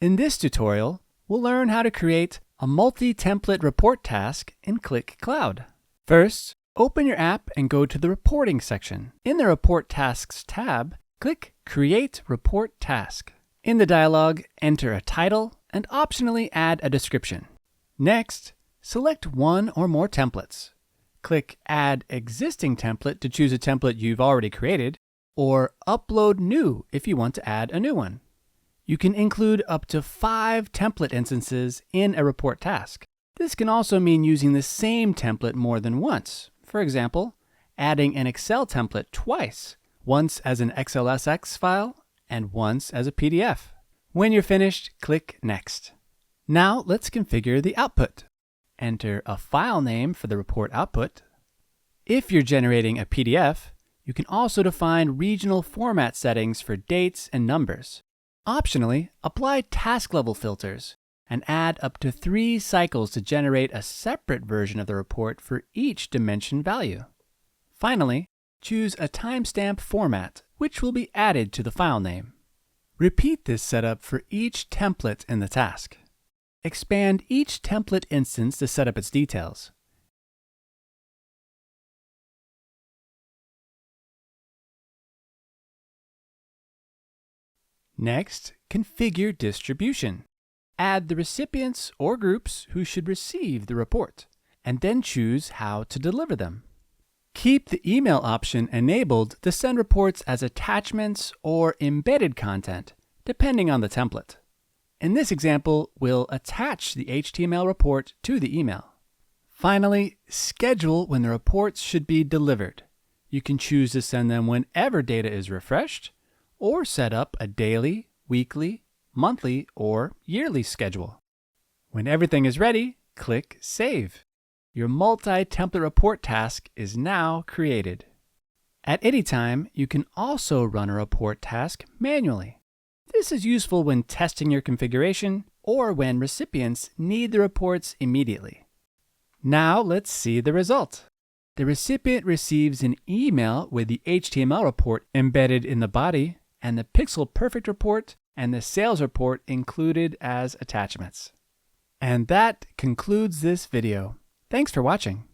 In this tutorial, we'll learn how to create a multi-template report task in Qlik Cloud. First, open your app and go to the Reporting section. In the Report Tasks tab, click Create Report Task. In the dialog, enter a title and optionally add a description. Next, select one or more templates. Click Add Existing Template to choose a template you've already created, or Upload New if you want to add a new one. You can include up to 5 template instances in a report task. This can also mean using the same template more than once. For example, adding an Excel template twice, once as an XLSX file and once as a PDF. When you're finished, click Next. Now let's configure the output. Enter a file name for the report output. If you're generating a PDF, you can also define regional format settings for dates and numbers. Optionally, apply task level filters and add up to 3 cycles to generate a separate version of the report for each dimension value. Finally, choose a timestamp format, which will be added to the file name. Repeat this setup for each template in the task. Expand each template instance to set up its details. Next, configure distribution. Add the recipients or groups who should receive the report, and then choose how to deliver them. Keep the email option enabled to send reports as attachments or embedded content, depending on the template. In this example, we'll attach the HTML report to the email. Finally, schedule when the reports should be delivered. You can choose to send them whenever data is refreshed, or set up a daily, weekly, monthly, or yearly schedule. When everything is ready, click Save. Your multi-template report task is now created. At any time, you can also run a report task manually. This is useful when testing your configuration or when recipients need the reports immediately. Now let's see the result. The recipient receives an email with the HTML report embedded in the body and the PixelPerfect report and the sales report included as attachments. And that concludes this video. Thanks for watching.